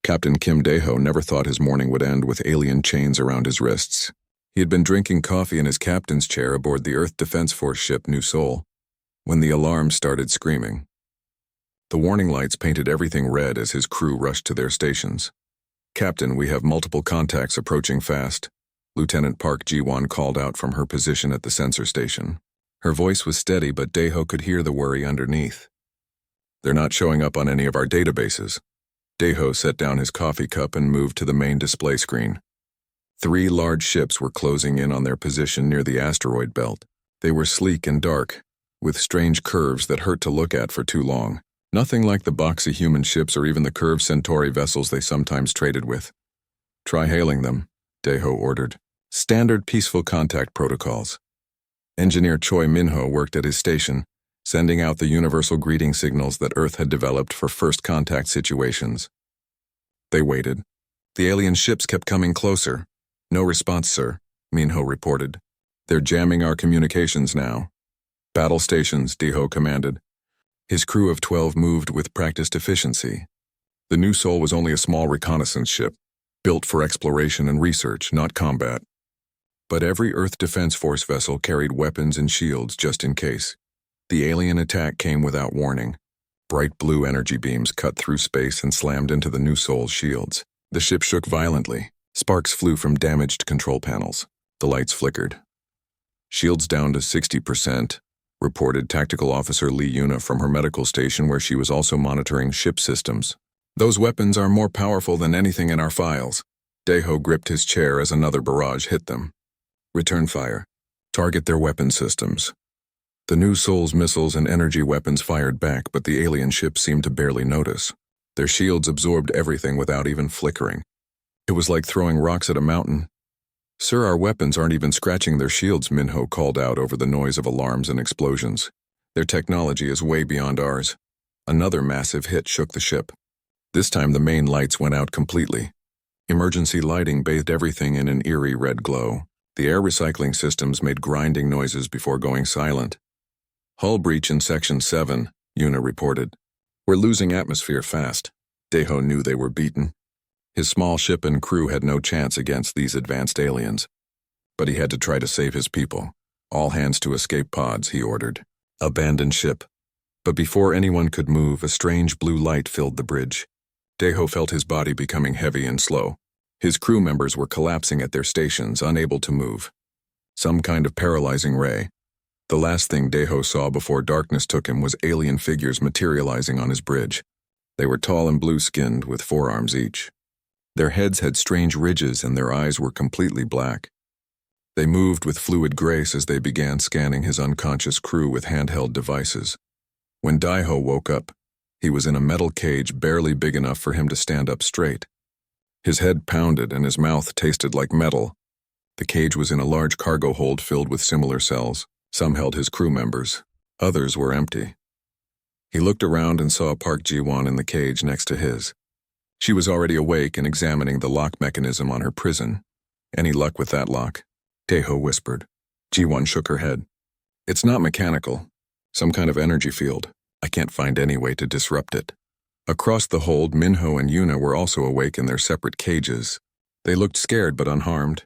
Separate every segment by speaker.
Speaker 1: Captain Kim Daeho never thought his morning would end with alien chains around his wrists. He had been drinking coffee in his captain's chair aboard the Earth Defense Force ship New Seoul when the alarm started screaming. The warning lights painted everything red as his crew rushed to their stations. "Captain, we have multiple contacts approaching fast," Lieutenant Park Ji-won called out from her position at the sensor station. Her voice was steady, but Daeho could hear the worry underneath. "They're not showing up on any of our databases." Daeho set down his coffee cup and moved to the main display screen. 3 large ships were closing in on their position near the asteroid belt. They were sleek and dark, with strange curves that hurt to look at for too long. Nothing like the boxy human ships or even the curved Centauri vessels they sometimes traded with. "Try hailing them," Daeho ordered. Standard peaceful contact protocols. Engineer Choi Min-ho worked at his station, sending out the universal greeting signals that Earth had developed for first contact situations. They waited. The alien ships kept coming closer. "No response, sir," Min-ho reported. "They're jamming our communications now." "Battle stations," Daeho commanded. His crew of 12 moved with practiced efficiency. The New Seoul was only a small reconnaissance ship, built for exploration and research, not combat. But every Earth Defense Force vessel carried weapons and shields just in case. The alien attack came without warning. Bright blue energy beams cut through space and slammed into the New Seoul's shields. The ship shook violently. Sparks flew from damaged control panels. The lights flickered. "Shields down to 60%, reported Tactical Officer Lee Yuna from her medical station where she was also monitoring ship systems. "Those weapons are more powerful than anything in our files." Daeho gripped his chair as another barrage hit them. "Return fire. Target their weapon systems." The New Seoul's missiles and energy weapons fired back, but the alien ships seemed to barely notice. Their shields absorbed everything without even flickering. It was like throwing rocks at a mountain. "Sir, our weapons aren't even scratching their shields," Min-ho called out over the noise of alarms and explosions. "Their technology is way beyond ours." Another massive hit shook the ship. This time the main lights went out completely. Emergency lighting bathed everything in an eerie red glow. The air recycling systems made grinding noises before going silent. "Hull breach in Section 7, Yuna reported. "We're losing atmosphere fast." Daeho knew they were beaten. His small ship and crew had no chance against these advanced aliens. But he had to try to save his people. "All hands to escape pods," he ordered. "Abandon ship." But before anyone could move, a strange blue light filled the bridge. Daeho felt his body becoming heavy and slow. His crew members were collapsing at their stations, unable to move. Some kind of paralyzing ray. The last thing Daeho saw before darkness took him was alien figures materializing on his bridge. They were tall and blue-skinned, with 4 arms each. Their heads had strange ridges and their eyes were completely black. They moved with fluid grace as they began scanning his unconscious crew with handheld devices. When Daeho woke up, he was in a metal cage barely big enough for him to stand up straight. His head pounded and his mouth tasted like metal. The cage was in a large cargo hold filled with similar cells. Some held his crew members. Others were empty. He looked around and saw Park Ji-won in the cage next to his. She was already awake and examining the lock mechanism on her prison. "Any luck with that lock?" Daeho whispered. Ji-won shook her head. "It's not mechanical. Some kind of energy field. I can't find any way to disrupt it." Across the hold, Min-ho and Yuna were also awake in their separate cages. They looked scared but unharmed.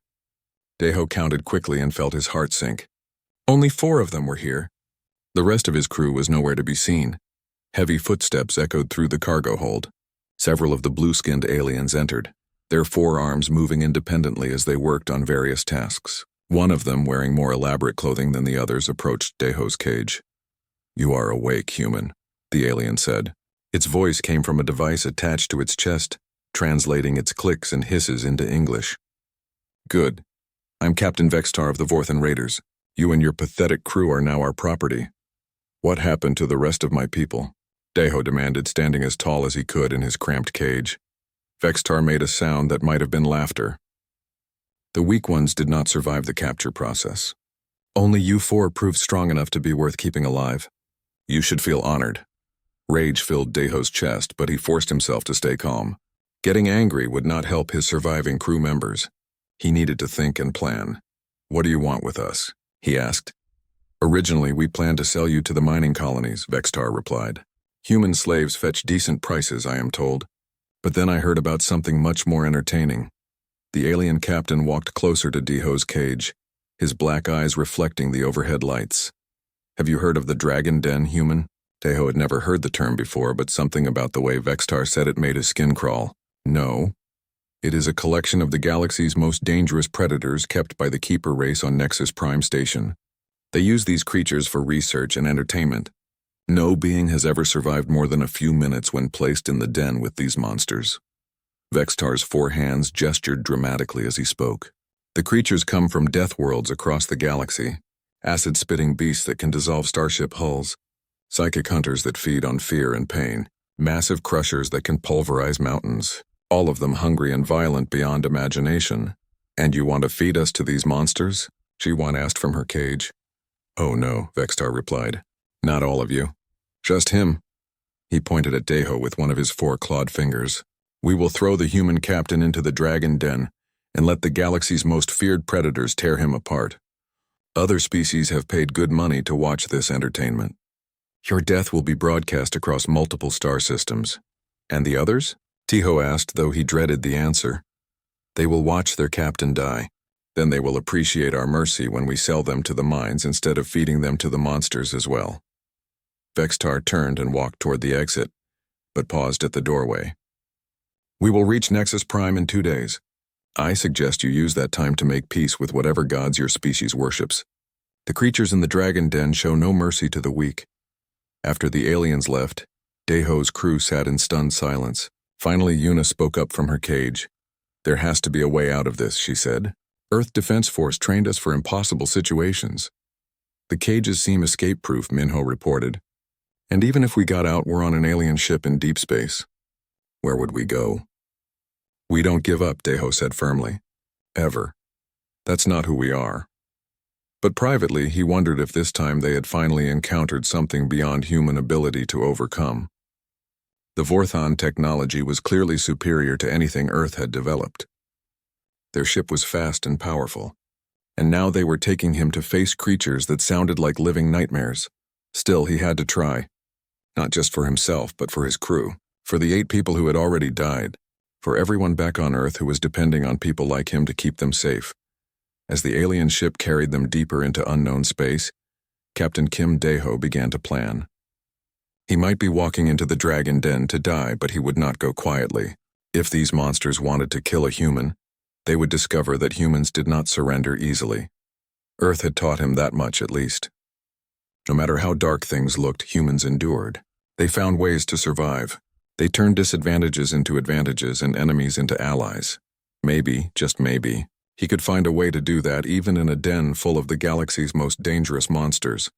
Speaker 1: Daeho counted quickly and felt his heart sink. Only 4 of them were here. The rest of his crew was nowhere to be seen. Heavy footsteps echoed through the cargo hold. Several of the blue-skinned aliens entered, their 4 arms moving independently as they worked on various tasks. One of them, wearing more elaborate clothing than the others, approached Daeho's cage. "You are awake, human," the alien said. Its voice came from a device attached to its chest, translating its clicks and hisses into English. "Good. I'm Captain Vextar of the Vorthen Raiders. You and your pathetic crew are now our property." "What happened to the rest of my people?" Daeho demanded, standing as tall as he could in his cramped cage. Vextar made a sound that might have been laughter. "The weak ones did not survive the capture process. Only you 4 proved strong enough to be worth keeping alive. You should feel honored." Rage filled Daeho's chest, but he forced himself to stay calm. Getting angry would not help his surviving crew members. He needed to think and plan. "What do you want with us?" he asked. "Originally, we planned to sell you to the mining colonies," Vextar replied. "Human slaves fetch decent prices, I am told. But then I heard about something much more entertaining. The alien captain walked closer to Deho's cage, his black eyes reflecting the overhead lights. Have you heard of the Dragon Den, human? Deho had never heard the term before, but something about the way Vextar said it made his skin crawl. No. It is a collection of the galaxy's most dangerous predators kept by the Keeper race on Nexus Prime Station. They use these creatures for research and entertainment. No being has ever survived more than a few minutes when placed in the den with these monsters. Vextar's 4 hands gestured dramatically as he spoke. The creatures come from death worlds across the galaxy, acid-spitting beasts that can dissolve starship hulls, psychic hunters that feed on fear and pain, massive crushers that can pulverize mountains, all of them hungry and violent beyond imagination. And you want to feed us to these monsters? G1 asked from her cage. Oh no, Vextar replied. Not all of you. Just him. He pointed at Deho with one of his 4 clawed fingers. We will throw the human captain into the Dragon Den and let the galaxy's most feared predators tear him apart. Other species have paid good money to watch this entertainment. Your death will be broadcast across multiple star systems. And the others? Deho asked, though he dreaded the answer. They will watch their captain die. Then they will appreciate our mercy when we sell them to the mines instead of feeding them to the monsters as well. Vextar turned and walked toward the exit, but paused at the doorway. We will reach Nexus Prime in 2 days. I suggest you use that time to make peace with whatever gods your species worships. The creatures in the Dragon Den show no mercy to the weak. After the aliens left, Deho's crew sat in stunned silence. Finally, Yuna spoke up from her cage. There has to be a way out of this, she said. Earth Defense Force trained us for impossible situations. The cages seem escape-proof, Minho reported. And even if we got out, we're on an alien ship in deep space. Where would we go? We don't give up, Deho said firmly. Ever. That's not who we are. But privately, he wondered if this time they had finally encountered something beyond human ability to overcome. The Vorthon technology was clearly superior to anything Earth had developed. Their ship was fast and powerful, and now they were taking him to face creatures that sounded like living nightmares. Still, he had to try. Not just for himself, but for his crew, for the 8 people who had already died, for everyone back on Earth who was depending on people like him to keep them safe. As the alien ship carried them deeper into unknown space, Captain Kim Deho began to plan. He might be walking into the Dragon Den to die, but he would not go quietly. If these monsters wanted to kill a human, they would discover that humans did not surrender easily. Earth had taught him that much at least. No matter how dark things looked, humans endured. They found ways to survive. They turned disadvantages into advantages and enemies into allies. Maybe, just maybe, he could find a way to do that even in a den full of the galaxy's most dangerous monsters.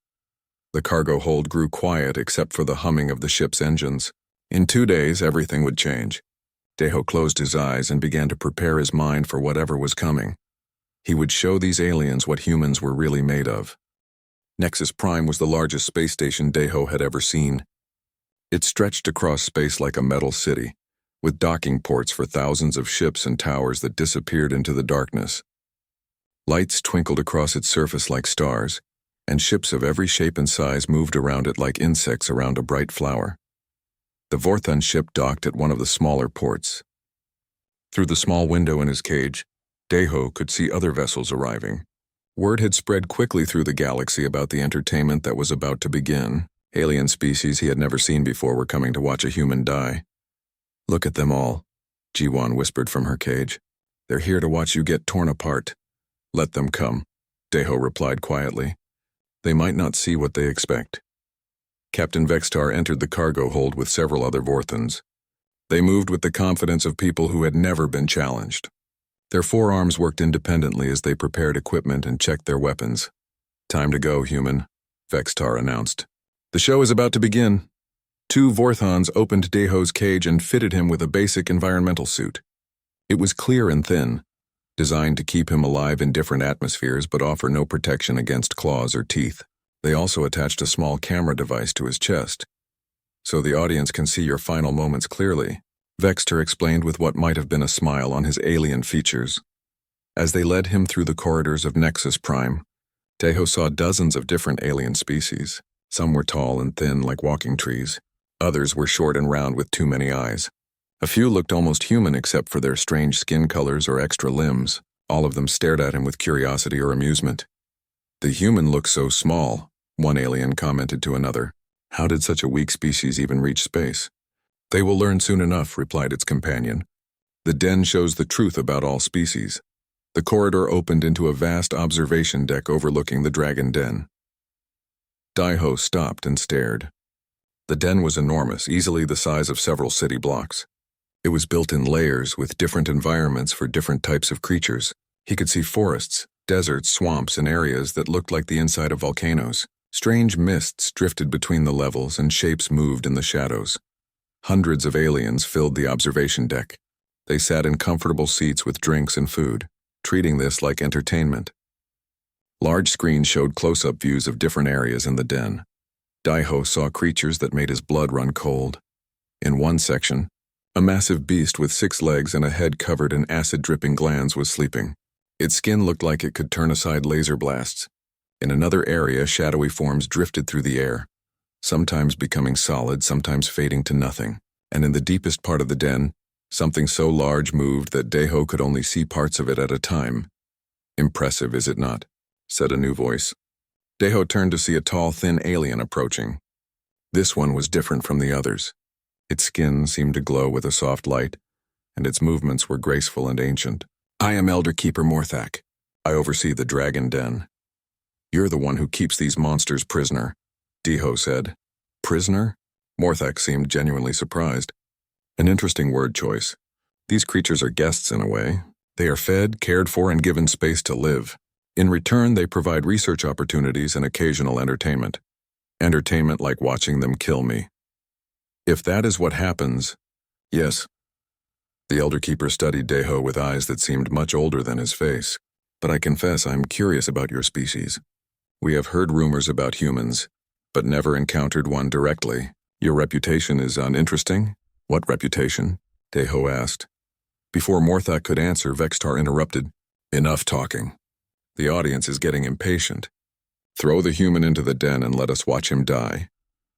Speaker 1: The cargo hold grew quiet except for the humming of the ship's engines. In 2 days, everything would change. Deho closed his eyes and began to prepare his mind for whatever was coming. He would show these aliens what humans were really made of. Nexus Prime was the largest space station Deho had ever seen. It stretched across space like a metal city, with docking ports for thousands of ships and towers that disappeared into the darkness. Lights twinkled across its surface like stars, and ships of every shape and size moved around it like insects around a bright flower. The Vorthon ship docked at one of the smaller ports. Through the small window in his cage, Deho could see other vessels arriving. Word had spread quickly through the galaxy about the entertainment that was about to begin. Alien species he had never seen before were coming to watch a human die. Look at them all, G1 whispered from her cage. They're here to watch you get torn apart. Let them come, Deho replied quietly. They might not see what they expect. Captain Vextar entered the cargo hold with several other Vorthons. They moved with the confidence of people who had never been challenged. Their forearms worked independently as they prepared equipment and checked their weapons. Time to go, human, Vextar announced. The show is about to begin. 2 Vorthons opened Deho's cage and fitted him with a basic environmental suit. It was clear and thin, designed to keep him alive in different atmospheres but offer no protection against claws or teeth. They also attached a small camera device to his chest, so the audience can see your final moments clearly, Vextar explained with what might have been a smile on his alien features. As they led him through the corridors of Nexus Prime, Deho saw dozens of different alien species. Some were tall and thin like walking trees. Others were short and round with too many eyes. A few looked almost human except for their strange skin colors or extra limbs. All of them stared at him with curiosity or amusement. "The human looks so small," one alien commented to another. "How did such a weak species even reach space?" "They will learn soon enough," replied its companion. "The den shows the truth about all species." The corridor opened into a vast observation deck overlooking the dragon den. Daiho stopped and stared. The den was enormous, easily the size of several city blocks. It was built in layers with different environments for different types of creatures. He could see forests, deserts, swamps, and areas that looked like the inside of volcanoes. Strange mists drifted between the levels and shapes moved in the shadows. Hundreds of aliens filled the observation deck. They sat in comfortable seats with drinks and food, treating this like entertainment. Large screens showed close-up views of different areas in the den. Daiho saw creatures that made his blood run cold. In one section, a massive beast with 6 legs and a head covered in acid-dripping glands was sleeping. Its skin looked like it could turn aside laser blasts. In another area, shadowy forms drifted through the air, sometimes becoming solid, sometimes fading to nothing. And in the deepest part of the den, something so large moved that Daiho could only see parts of it at a time. "Impressive, is it not?" said a new voice. Daiho turned to see a tall, thin alien approaching. This one was different from the others. Its skin seemed to glow with a soft light, and its movements were graceful and ancient. "I am Elder Keeper Morthak. I oversee the dragon den." "You're the one who keeps these monsters prisoner," Daiho said. "Prisoner?" Morthak seemed genuinely surprised. "An interesting word choice. These creatures are guests in a way. They are fed, cared for, and given space to live. In return, they provide research opportunities and occasional entertainment. Entertainment like watching them kill me." "If that is what happens..." "Yes." The Elder Keeper studied Daiho with eyes that seemed much older than his face. "But I confess I'm curious about your species. We have heard rumors about humans, but never encountered one directly. Your reputation is uninteresting?" "What reputation?" Daiho asked. Before Morthak could answer, Vextar interrupted. "Enough talking. The audience is getting impatient. Throw the human into the den and let us watch him die."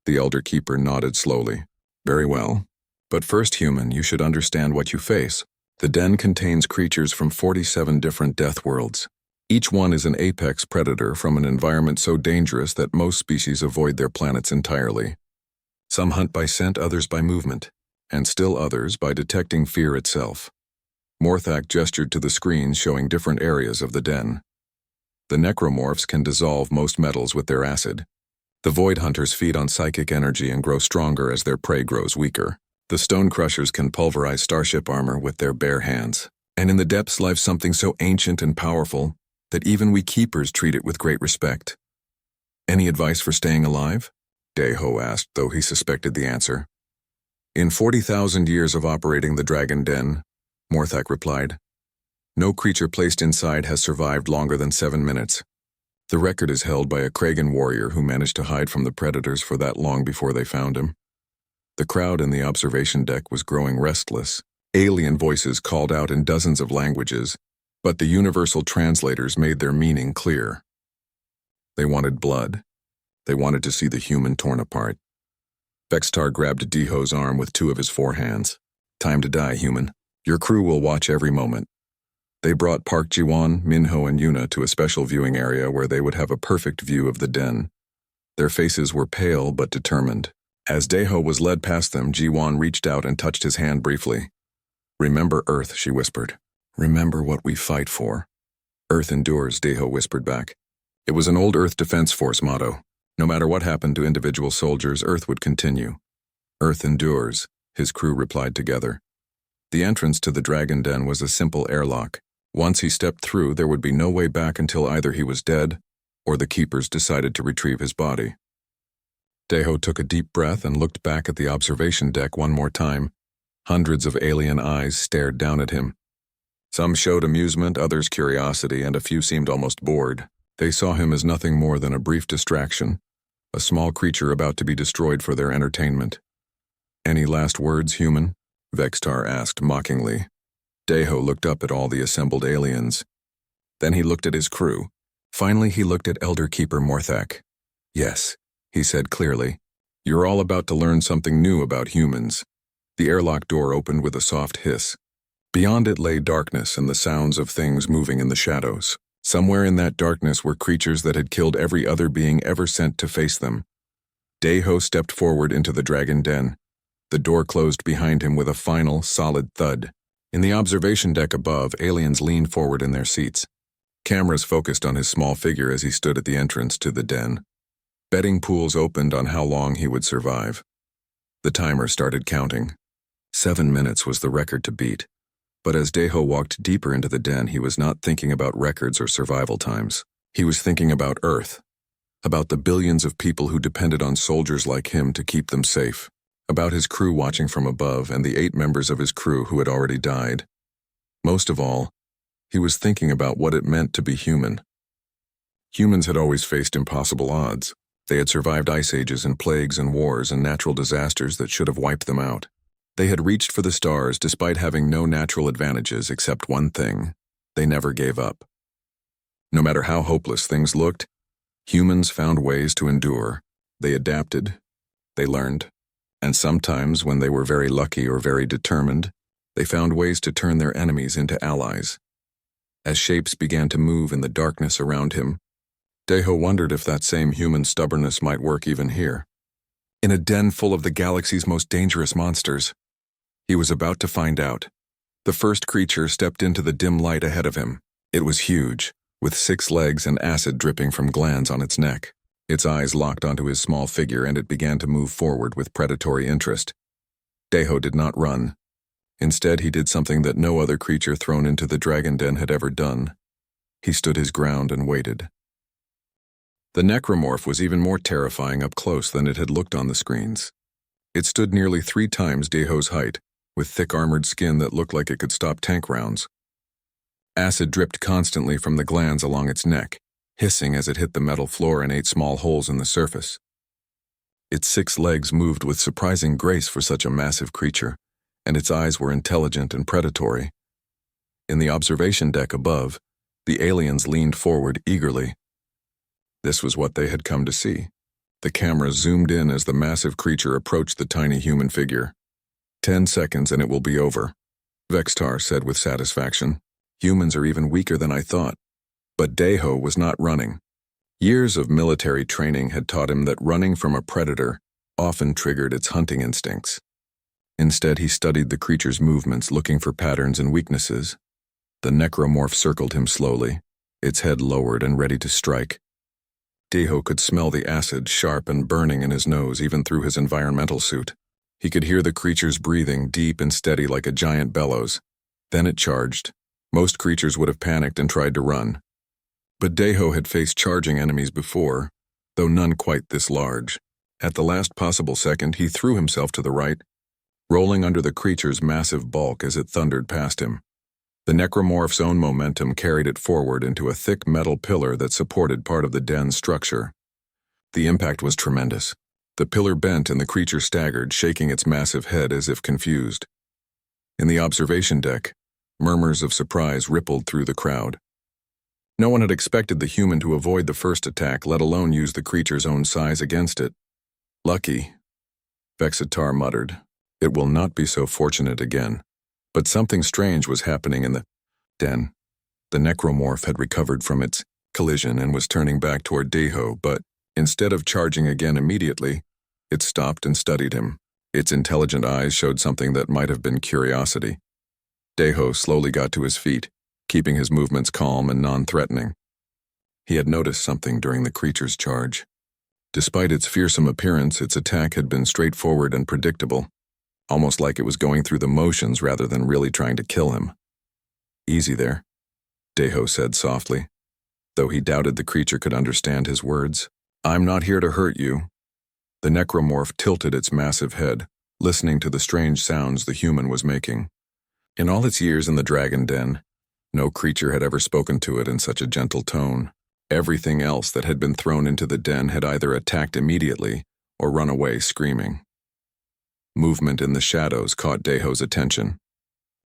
Speaker 1: The Elder Keeper nodded slowly. "Very well. But first, human, you should understand what you face. The den contains creatures from 47 different death worlds. Each one is an apex predator from an environment so dangerous that most species avoid their planets entirely. Some hunt by scent, others by movement, and still others by detecting fear itself." Morthak gestured to the screens showing different areas of the den. "The necromorphs can dissolve most metals with their acid. The void hunters feed on psychic energy and grow stronger as their prey grows weaker. The stone crushers can pulverize starship armor with their bare hands. And in the depths lies something so ancient and powerful that even we keepers treat it with great respect." "Any advice for staying alive?" Daiho asked, though he suspected the answer. "In 40,000 years of operating the dragon den," Morthak replied, "no creature placed inside has survived longer than 7 minutes. The record is held by a Kragan warrior who managed to hide from the predators for that long before they found him." The crowd in the observation deck was growing restless. Alien voices called out in dozens of languages, but the universal translators made their meaning clear. They wanted blood. They wanted to see the human torn apart. Vextar grabbed Daiho's arm with 2 of his 4 hands. "Time to die, human. Your crew will watch every moment." They brought Park Jiwon, Minho, and Yuna to a special viewing area where they would have a perfect view of the den. Their faces were pale but determined. As Daiho was led past them, Jiwon reached out and touched his hand briefly. "Remember Earth," she whispered. "Remember what we fight for." "Earth endures," Daiho whispered back. It was an old Earth Defense Force motto. No matter what happened to individual soldiers, Earth would continue. "Earth endures," his crew replied together. The entrance to the dragon den was a simple airlock. Once he stepped through, there would be no way back until either he was dead or the keepers decided to retrieve his body. Daiho took a deep breath and looked back at the observation deck one more time. Hundreds of alien eyes stared down at him. Some showed amusement, others curiosity, and a few seemed almost bored. They saw him as nothing more than a brief distraction, a small creature about to be destroyed for their entertainment. "Any last words, human?" Vextar asked mockingly. Daiho looked up at all the assembled aliens. Then he looked at his crew. Finally, he looked at Elder Keeper Morthak. "Yes," he said clearly. "You're all about to learn something new about humans. The airlock door opened with a soft hiss. Beyond it lay darkness and the sounds of things moving in the shadows. Somewhere in that darkness were creatures that had killed every other being ever sent to face them. Daeho stepped forward into the dragon den. The door closed behind him with a final, solid thud. In the observation deck above, aliens leaned forward in their seats. Cameras focused on his small figure as he stood at the entrance to the den. Betting pools opened on how long he would survive. The timer started counting. 7 minutes was the record to beat. But as Daeho walked deeper into the den, he was not thinking about records or survival times. He was thinking about Earth. About the billions of people who depended on soldiers like him to keep them safe. About his crew watching from above and the 8 members of his crew who had already died. Most of all, he was thinking about what it meant to be human. Humans had always faced impossible odds. They had survived ice ages and plagues and wars and natural disasters that should have wiped them out. They had reached for the stars despite having no natural advantages except one thing: they never gave up. No matter how hopeless things looked, humans found ways to endure. They adapted, they learned, and sometimes when they were very lucky or very determined, they found ways to turn their enemies into allies. As shapes began to move in the darkness around him, Daeho wondered if that same human stubbornness might work even here. In a den full of the galaxy's most dangerous monsters. He was about to find out. The first creature stepped into the dim light ahead of him. It was huge, with 6 legs and acid dripping from glands on its neck. Its eyes locked onto his small figure and it began to move forward with predatory interest. Daeho did not run. Instead, he did something that no other creature thrown into the dragon den had ever done. He stood his ground and waited. The necromorph was even more terrifying up close than it had looked on the screens. It stood nearly 3 times Daeho's height, with thick armored skin that looked like it could stop tank rounds. Acid dripped constantly from the glands along its neck, hissing as it hit the metal floor and ate small holes in the surface. Its 6 legs moved with surprising grace for such a massive creature, and its eyes were intelligent and predatory. In the observation deck above, the aliens leaned forward eagerly. This was what they had come to see. The camera zoomed in as the massive creature approached the tiny human figure. 10 seconds and it will be over, Vextar said with satisfaction. Humans are even weaker than I thought. But Daeho was not running. Years of military training had taught him that running from a predator often triggered its hunting instincts. Instead, he studied the creature's movements, looking for patterns and weaknesses. The necromorph circled him slowly, its head lowered and ready to strike. Daeho could smell the acid, sharp and burning in his nose even through his environmental suit. He could hear the creature's breathing, deep and steady like a giant bellows. Then it charged. Most creatures would have panicked and tried to run. But Daeho had faced charging enemies before, though none quite this large. At the last possible second, he threw himself to the right, rolling under the creature's massive bulk as it thundered past him. The necromorph's own momentum carried it forward into a thick metal pillar that supported part of the den's structure. The impact was tremendous. The pillar bent and the creature staggered, shaking its massive head as if confused. In the observation deck, murmurs of surprise rippled through the crowd. No one had expected the human to avoid the first attack, let alone use the creature's own size against it. Lucky, Vexitar muttered. It will not be so fortunate again. But something strange was happening in the den. The necromorph had recovered from its collision and was turning back toward Daeho, but instead of charging again immediately, it stopped and studied him. Its intelligent eyes showed something that might have been curiosity. Daeho slowly got to his feet, keeping his movements calm and non-threatening. He had noticed something during the creature's charge. Despite its fearsome appearance, its attack had been straightforward and predictable, almost like it was going through the motions rather than really trying to kill him. "Easy there," Daeho said softly, though he doubted the creature could understand his words. "I'm not here to hurt you." The necromorph tilted its massive head, listening to the strange sounds the human was making. In all its years in the dragon den, no creature had ever spoken to it in such a gentle tone. Everything else that had been thrown into the den had either attacked immediately or run away screaming. Movement in the shadows caught Daeho's attention.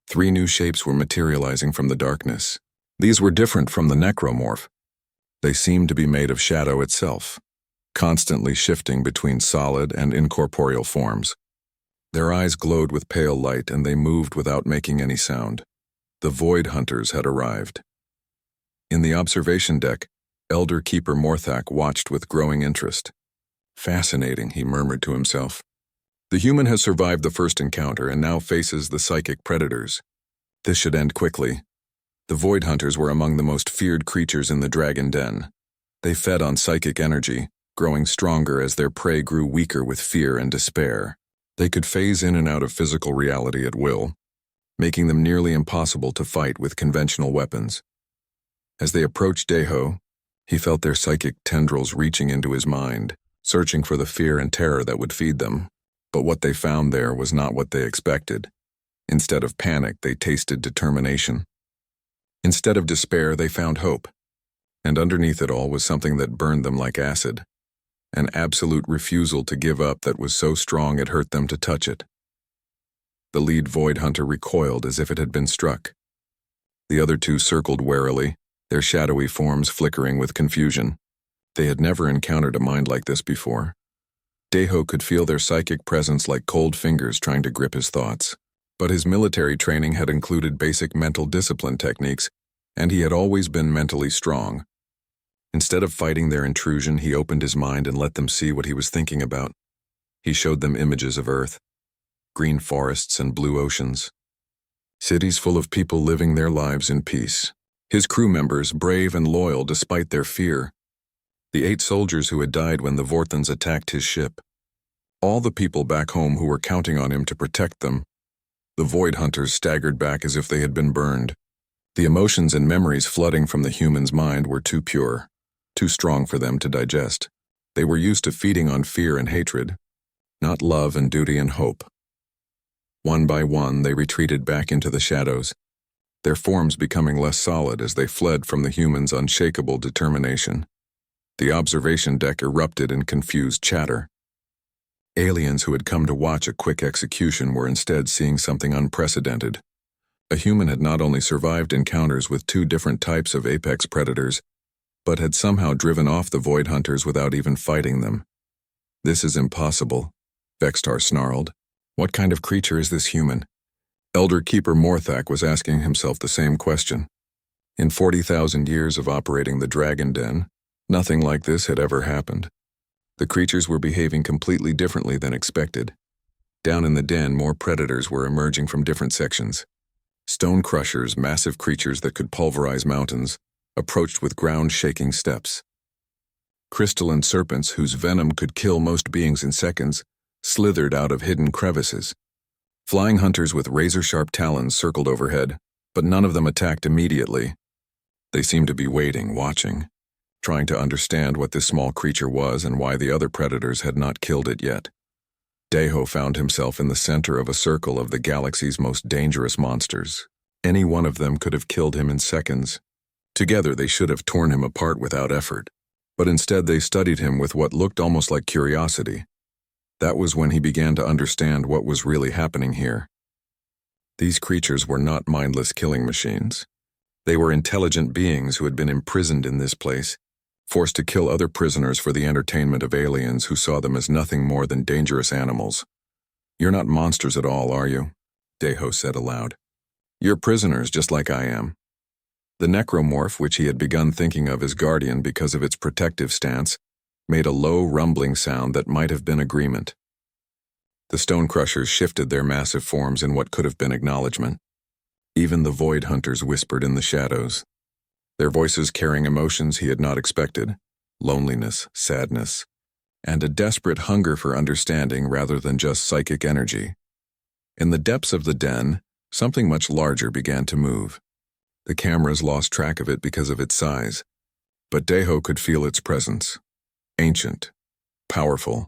Speaker 1: 3 new shapes were materializing from the darkness. These were different from the necromorph. They seemed to be made of shadow itself, constantly shifting between solid and incorporeal forms. Their eyes glowed with pale light, and they moved without making any sound. The Void Hunters had arrived. In the observation deck, Elder Keeper Morthak watched with growing interest. "Fascinating," he murmured to himself. "The human has survived the first encounter and now faces the psychic predators. This should end quickly." The Void Hunters were among the most feared creatures in the Dragon Den. They fed on psychic energy, growing stronger as their prey grew weaker with fear and despair. They could phase in and out of physical reality at will, making them nearly impossible to fight with conventional weapons. As they approached Deho, he felt their psychic tendrils reaching into his mind, searching for the fear and terror that would feed them. But what they found there was not what they expected. Instead of panic, they tasted determination. Instead of despair, they found hope. And underneath it all was something that burned them like acid. An absolute refusal to give up that was so strong it hurt them to touch it. The lead Void Hunter recoiled as if it had been struck. The other two circled warily, their shadowy forms flickering with confusion. They had never encountered a mind like this before. Deho could feel their psychic presence like cold fingers trying to grip his thoughts. But his military training had included basic mental discipline techniques, and he had always been mentally strong. Instead of fighting their intrusion, he opened his mind and let them see what he was thinking about. He showed them images of Earth, green forests and blue oceans, cities full of people living their lives in peace. His crew members, brave and loyal despite their fear. The 8 soldiers who had died when the Vorthons attacked his ship. All the people back home who were counting on him to protect them. The Void Hunters staggered back as if they had been burned. The emotions and memories flooding from the human's mind were too pure, too strong for them to digest. They were used to feeding on fear and hatred, not love and duty and hope. One by one, they retreated back into the shadows, their forms becoming less solid as they fled from the human's unshakable determination. The observation deck erupted in confused chatter. Aliens who had come to watch a quick execution were instead seeing something unprecedented. A human had not only survived encounters with 2 different types of apex predators, but had somehow driven off the Void Hunters without even fighting them. "This is impossible," Vextar snarled. "What kind of creature is this human?" Elder Keeper Morthak was asking himself the same question. In 40,000 years of operating the Dragon Den, nothing like this had ever happened. The creatures were behaving completely differently than expected. Down in the den, more predators were emerging from different sections. Stone crushers, massive creatures that could pulverize mountains, approached with ground-shaking steps. Crystalline serpents, whose venom could kill most beings in seconds, slithered out of hidden crevices. Flying hunters with razor-sharp talons circled overhead, but none of them attacked immediately. They seemed to be waiting, watching, trying to understand what this small creature was and why the other predators had not killed it yet. Deho found himself in the center of a circle of the galaxy's most dangerous monsters. Any one of them could have killed him in seconds. Together they should have torn him apart without effort. But instead they studied him with what looked almost like curiosity. That was when he began to understand what was really happening here. These creatures were not mindless killing machines. They were intelligent beings who had been imprisoned in this place, forced to kill other prisoners for the entertainment of aliens who saw them as nothing more than dangerous animals. "You're not monsters at all, are you?" Deho said aloud. "You're prisoners just like I am." The necromorph, which he had begun thinking of as guardian because of its protective stance, made a low rumbling sound that might have been agreement. The stone crushers shifted their massive forms in what could have been acknowledgement. Even the Void Hunters whispered in the shadows, their voices carrying emotions he had not expected: loneliness, sadness, and a desperate hunger for understanding rather than just psychic energy. In the depths of the den, something much larger began to move. The cameras lost track of it because of its size, but Deho could feel its presence. Ancient, powerful,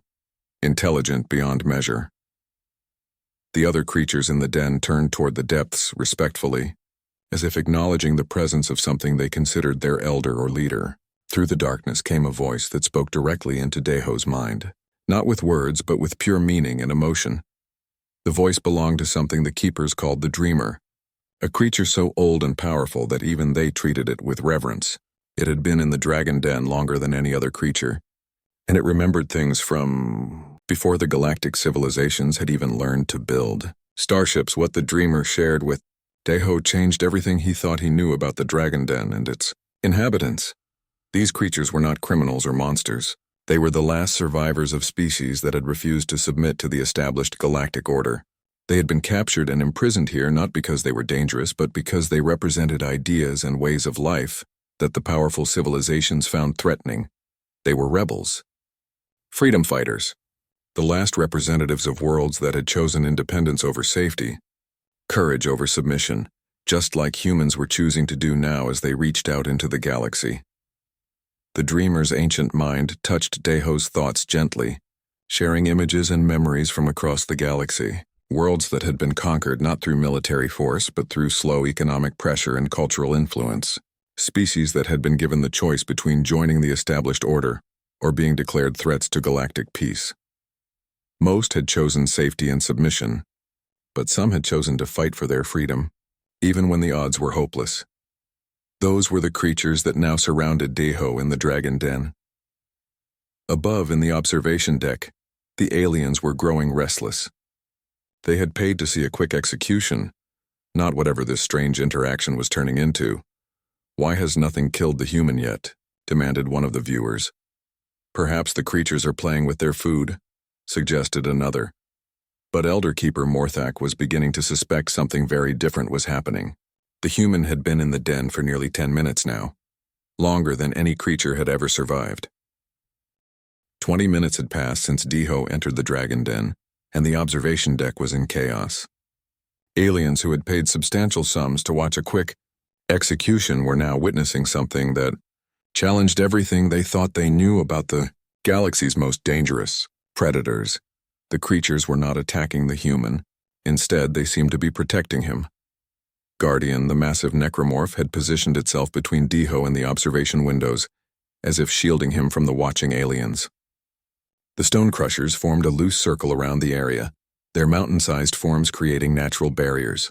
Speaker 1: intelligent beyond measure. The other creatures in the den turned toward the depths respectfully, as if acknowledging the presence of something they considered their elder or leader. Through the darkness came a voice that spoke directly into Deho's mind, not with words but with pure meaning and emotion. The voice belonged to something the keepers called the Dreamer, a creature so old and powerful that even they treated it with reverence. It had been in the Dragon Den longer than any other creature, and it remembered things from before the galactic civilizations had even learned to build. Starships, what the dreamer shared with Deho, changed everything he thought he knew about the Dragon Den and its inhabitants. These creatures were not criminals or monsters. They were the last survivors of species that had refused to submit to the established galactic order. They had been captured and imprisoned here not because they were dangerous, but because they represented ideas and ways of life that the powerful civilizations found threatening. They were rebels. Freedom fighters. The last representatives of worlds that had chosen independence over safety, courage over submission, just like humans were choosing to do now as they reached out into the galaxy. The dreamer's ancient mind touched Deho's thoughts gently, sharing images and memories from across the galaxy. Worlds that had been conquered not through military force but through slow economic pressure and cultural influence. Species that had been given the choice between joining the established order or being declared threats to galactic peace. Most had chosen safety and submission, but some had chosen to fight for their freedom, even when the odds were hopeless. Those were the creatures that now surrounded Deho in the Dragon Den. Above in the observation deck, the aliens were growing restless. They had paid to see a quick execution, not whatever this strange interaction was turning into. "Why has nothing killed the human yet?" demanded one of the viewers. "Perhaps the creatures are playing with their food," suggested another. But Elder Keeper Morthak was beginning to suspect something very different was happening. The human had been in the den for nearly 10 minutes now, longer than any creature had ever survived. 20 minutes had passed since Deho entered the Dragon Den, and the observation deck was in chaos. Aliens who had paid substantial sums to watch a quick execution were now witnessing something that challenged everything they thought they knew about the galaxy's most dangerous predators. The creatures were not attacking the human. Instead, they seemed to be protecting him. Guardian, the massive necromorph, had positioned itself between Deho and the observation windows, as if shielding him from the watching aliens. The stone crushers formed a loose circle around the area, their mountain-sized forms creating natural barriers.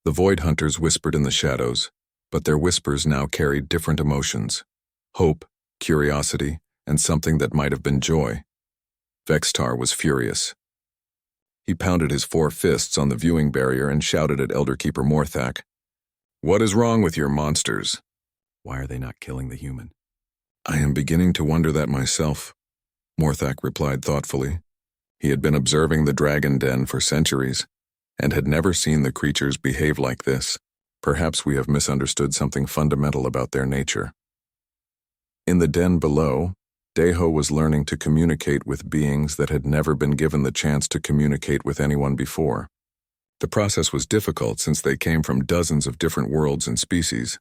Speaker 1: The void hunters whispered in the shadows, but their whispers now carried different emotions: hope, curiosity, and something that might have been joy. Vextar was furious. He pounded his 4 fists on the viewing barrier and shouted at Elder Keeper Morthak, "What is wrong with your monsters? Why are they not killing the human?" "I am beginning to wonder that myself," Morthak replied thoughtfully. He had been observing the Dragon Den for centuries, and had never seen the creatures behave like this. Perhaps we have misunderstood something fundamental about their nature. In the den below, Deho was learning to communicate with beings that had never been given the chance to communicate with anyone before. The process was difficult since they came from dozens of different worlds and species,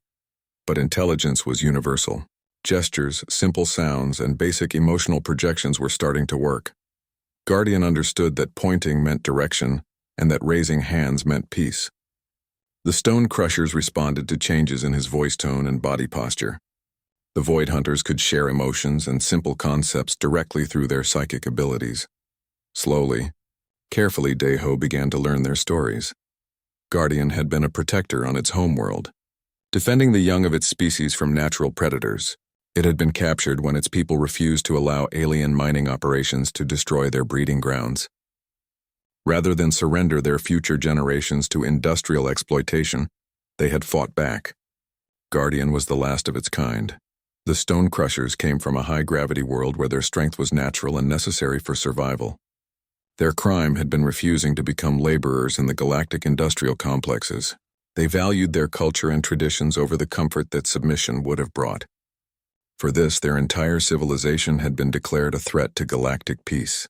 Speaker 1: but intelligence was universal. Gestures, simple sounds, and basic emotional projections were starting to work. Guardian understood that pointing meant direction, and that raising hands meant peace. The stone crushers responded to changes in his voice tone and body posture. The void hunters could share emotions and simple concepts directly through their psychic abilities. Slowly, carefully, Deho began to learn their stories. Guardian had been a protector on its homeworld, defending the young of its species from natural predators. It had been captured when its people refused to allow alien mining operations to destroy their breeding grounds. Rather than surrender their future generations to industrial exploitation, they had fought back. Guardian was the last of its kind. The stone crushers came from a high-gravity world where their strength was natural and necessary for survival. Their crime had been refusing to become laborers in the galactic industrial complexes. They valued their culture and traditions over the comfort that submission would have brought. For this, their entire civilization had been declared a threat to galactic peace.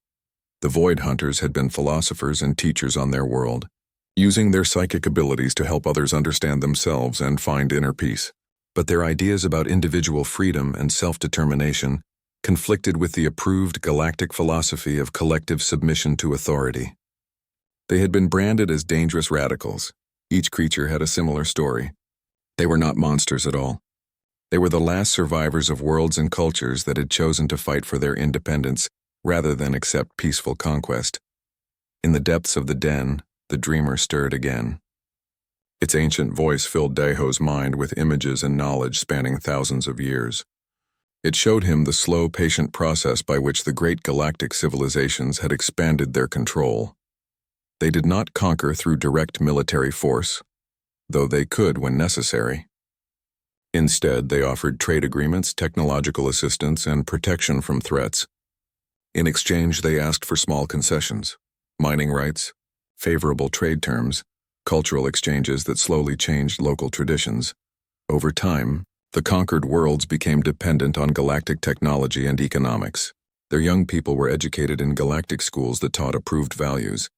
Speaker 1: The Void Hunters had been philosophers and teachers on their world, using their psychic abilities to help others understand themselves and find inner peace. But their ideas about individual freedom and self-determination conflicted with the approved galactic philosophy of collective submission to authority. They had been branded as dangerous radicals. Each creature had a similar story. They were not monsters at all. They were the last survivors of worlds and cultures that had chosen to fight for their independence rather than accept peaceful conquest. In the depths of the den, the dreamer stirred again. Its ancient voice filled Deho's mind with images and knowledge spanning thousands of years. It showed him the slow, patient process by which the great galactic civilizations had expanded their control. They did not conquer through direct military force, though they could when necessary. Instead, they offered trade agreements, technological assistance, and protection from threats. In exchange, they asked for small concessions, mining rights, favorable trade terms, cultural exchanges that slowly changed local traditions. Over time, the conquered worlds became dependent on galactic technology and economics. Their young people were educated in galactic schools that taught approved values.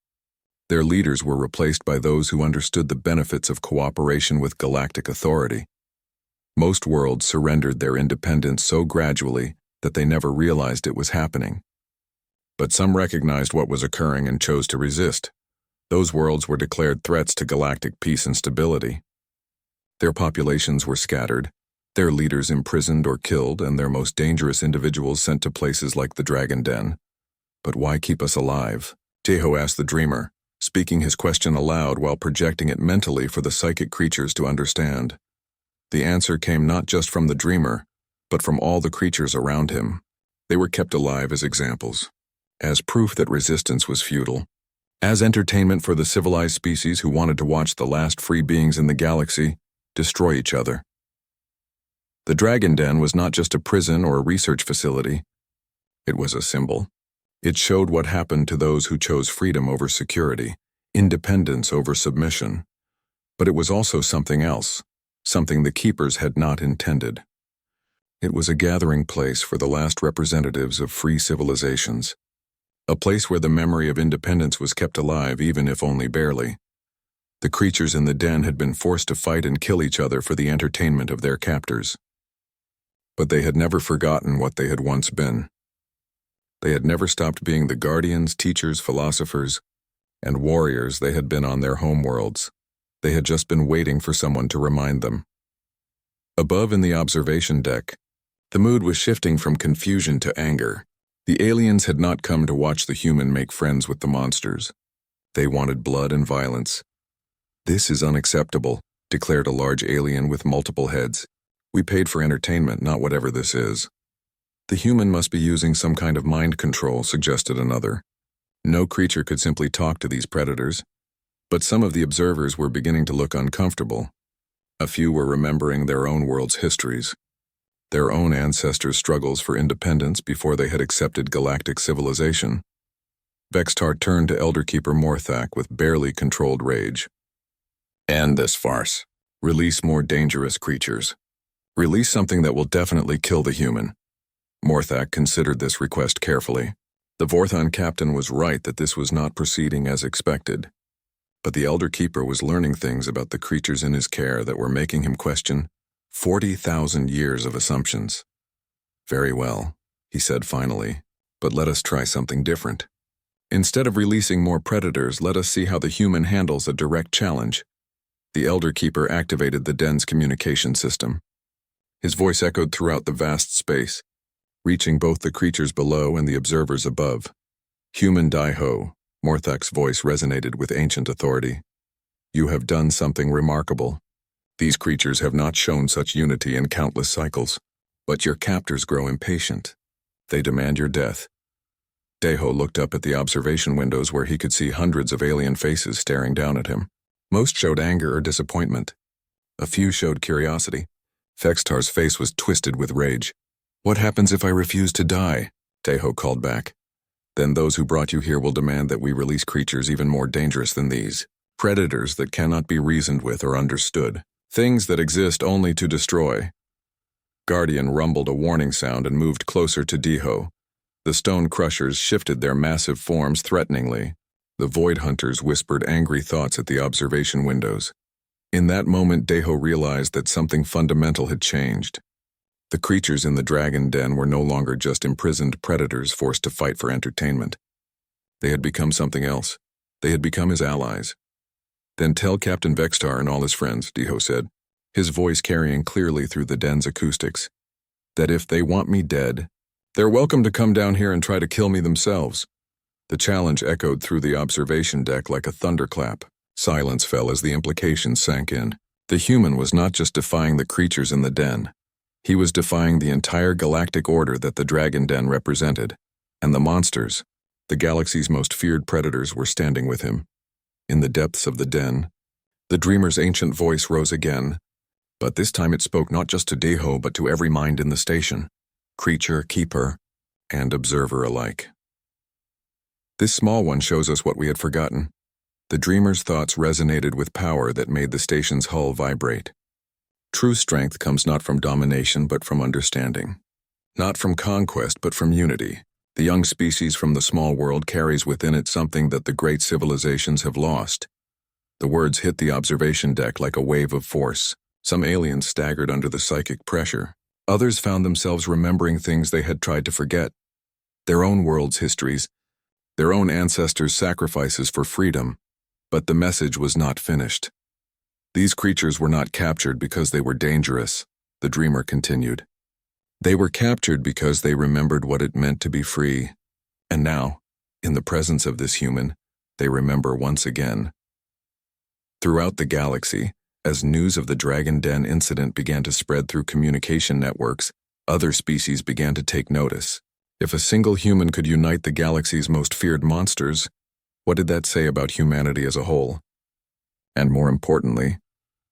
Speaker 1: Their leaders were replaced by those who understood the benefits of cooperation with galactic authority. Most worlds surrendered their independence so gradually that they never realized it was happening. But some recognized what was occurring and chose to resist. Those worlds were declared threats to galactic peace and stability. Their populations were scattered, their leaders imprisoned or killed, and their most dangerous individuals sent to places like the Dragon Den. But why keep us alive? Daiho asked the dreamer, speaking his question aloud while projecting it mentally for the psychic creatures to understand. The answer came not just from the dreamer, but from all the creatures around him. They were kept alive as examples, as proof that resistance was futile, as entertainment for the civilized species who wanted to watch the last free beings in the galaxy destroy each other. The Dragon Den was not just a prison or a research facility. It was a symbol. It showed what happened to those who chose freedom over security, independence over submission. But it was also something else, something the keepers had not intended. It was a gathering place for the last representatives of free civilizations, a place where the memory of independence was kept alive even if only barely. The creatures in the den had been forced to fight and kill each other for the entertainment of their captors. But they had never forgotten what they had once been. They had never stopped being the guardians, teachers, philosophers, and warriors they had been on their homeworlds. They had just been waiting for someone to remind them. Above in the observation deck, the mood was shifting from confusion to anger. The aliens had not come to watch the human make friends with the monsters. They wanted blood and violence. "This is unacceptable," declared a large alien with multiple heads. "We paid for entertainment, not whatever this is." "The human must be using some kind of mind control," suggested another. No creature could simply talk to these predators, but some of the observers were beginning to look uncomfortable. A few were remembering their own world's histories, their own ancestors' struggles for independence before they had accepted galactic civilization. Vextar turned to Elder Keeper Morthak with barely controlled rage. "End this farce. Release more dangerous creatures. Release something that will definitely kill the human." Morthak considered this request carefully. The Vorthon captain was right that this was not proceeding as expected. But the Elder Keeper was learning things about the creatures in his care that were making him question 40,000 years of assumptions. "Very well," he said finally, "but let us try something different. Instead of releasing more predators, let us see how the human handles a direct challenge." The Elder Keeper activated the den's communication system. His voice echoed throughout the vast space, reaching both the creatures below and the observers above. "Human Daiho," Morthak's voice resonated with ancient authority. "You have done something remarkable. These creatures have not shown such unity in countless cycles, but your captors grow impatient. They demand your death." Daiho looked up at the observation windows where he could see hundreds of alien faces staring down at him. Most showed anger or disappointment. A few showed curiosity. Vextar's face was twisted with rage. "What happens if I refuse to die?" Daiho called back. "Then those who brought you here will demand that we release creatures even more dangerous than these. Predators that cannot be reasoned with or understood. Things that exist only to destroy." Guardian rumbled a warning sound and moved closer to Daiho. The stone crushers shifted their massive forms threateningly. The Void Hunters whispered angry thoughts at the observation windows. In that moment, Daiho realized that something fundamental had changed. The creatures in the Dragon Den were no longer just imprisoned predators forced to fight for entertainment. They had become something else. They had become his allies. "Then tell Captain Vextar and all his friends," Daiho said, his voice carrying clearly through the den's acoustics, "that if they want me dead, they're welcome to come down here and try to kill me themselves." The challenge echoed through the observation deck like a thunderclap. Silence fell as the implications sank in. The human was not just defying the creatures in the den. He was defying the entire galactic order that the Dragon Den represented, and the monsters, the galaxy's most feared predators, were standing with him. In the depths of the den, the dreamer's ancient voice rose again, but this time it spoke not just to Daiho but to every mind in the station, creature, keeper, and observer alike. This small one shows us what we had forgotten. The dreamer's thoughts resonated with power that made the station's hull vibrate. True strength comes not from domination but from understanding. Not from conquest but from unity. The young species from the small world carries within it something that the great civilizations have lost. The words hit the observation deck like a wave of force. Some aliens staggered under the psychic pressure. Others found themselves remembering things they had tried to forget. Their own world's histories, their own ancestors' sacrifices for freedom. But the message was not finished. These creatures were not captured because they were dangerous, the dreamer continued. They were captured because they remembered what it meant to be free. And now, in the presence of this human, they remember once again. Throughout the galaxy, as news of the Dragon Den incident began to spread through communication networks, other species began to take notice. If a single human could unite the galaxy's most feared monsters, what did that say about humanity as a whole? And more importantly,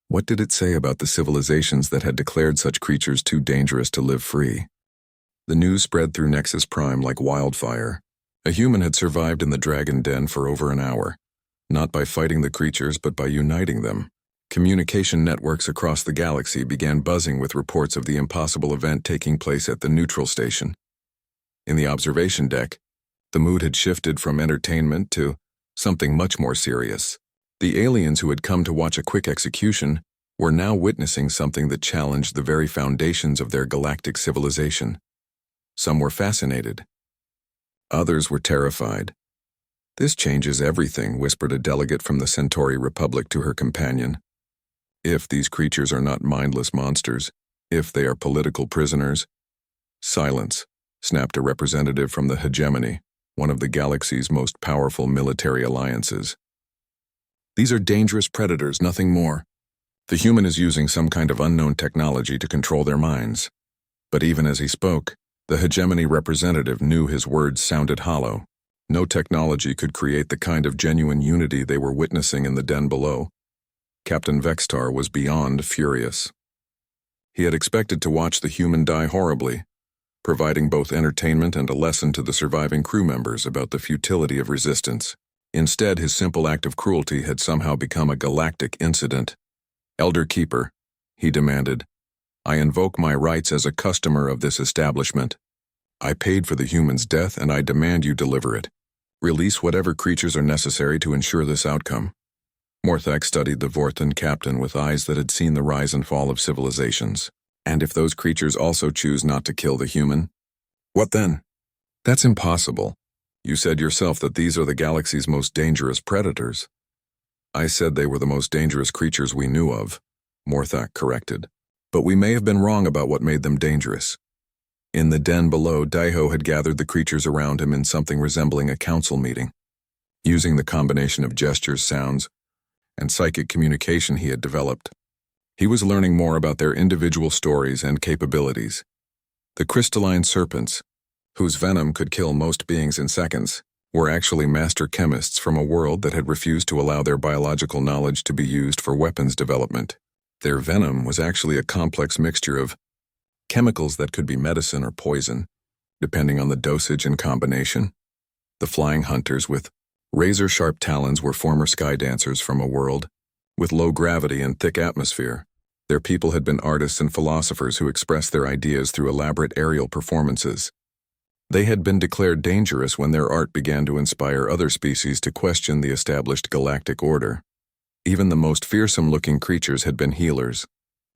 Speaker 1: what did it say about the civilizations that had declared such creatures too dangerous to live free? The news spread through Nexus Prime like wildfire. A human had survived in the Dragon Den for over an hour, not by fighting the creatures but by uniting them. Communication networks across the galaxy began buzzing with reports of the impossible event taking place at the neutral station. In the observation deck, the mood had shifted from entertainment to something much more serious. The aliens who had come to watch a quick execution were now witnessing something that challenged the very foundations of their galactic civilization. Some were fascinated. Others were terrified. "This changes everything," whispered a delegate from the Centauri Republic to her companion. "If these creatures are not mindless monsters, if they are political prisoners—" "Silence," snapped a representative from the hegemony, one of the galaxy's most powerful military alliances. "These are dangerous predators, nothing more. The human is using some kind of unknown technology to control their minds." But even as he spoke, the hegemony representative knew his words sounded hollow. No technology could create the kind of genuine unity they were witnessing in the den below. Captain Vextar was beyond furious. He had expected to watch the human die horribly, providing both entertainment and a lesson to the surviving crew members about the futility of resistance. Instead, his simple act of cruelty had somehow become a galactic incident. "Elder Keeper," he demanded, "I invoke my rights as a customer of this establishment. I paid for the human's death and I demand you deliver it. Release whatever creatures are necessary to ensure this outcome." Morthak studied the Vorthan captain with eyes that had seen the rise and fall of civilizations. "And if those creatures also choose not to kill the human? What then?" "That's impossible. You said yourself that these are the galaxy's most dangerous predators." "I said they were the most dangerous creatures we knew of," Morthak corrected. "But we may have been wrong about what made them dangerous." In the den below, Daiho had gathered the creatures around him in something resembling a council meeting. Using the combination of gestures, sounds, and psychic communication he had developed, he was learning more about their individual stories and capabilities. The crystalline serpents, whose venom could kill most beings in seconds, were actually master chemists from a world that had refused to allow their biological knowledge to be used for weapons development. Their venom was actually a complex mixture of chemicals that could be medicine or poison, depending on the dosage and combination. The flying hunters with razor-sharp talons were former sky dancers from a world with low gravity and thick atmosphere. Their people had been artists and philosophers who expressed their ideas through elaborate aerial performances. They had been declared dangerous when their art began to inspire other species to question the established galactic order. Even the most fearsome-looking creatures had been healers,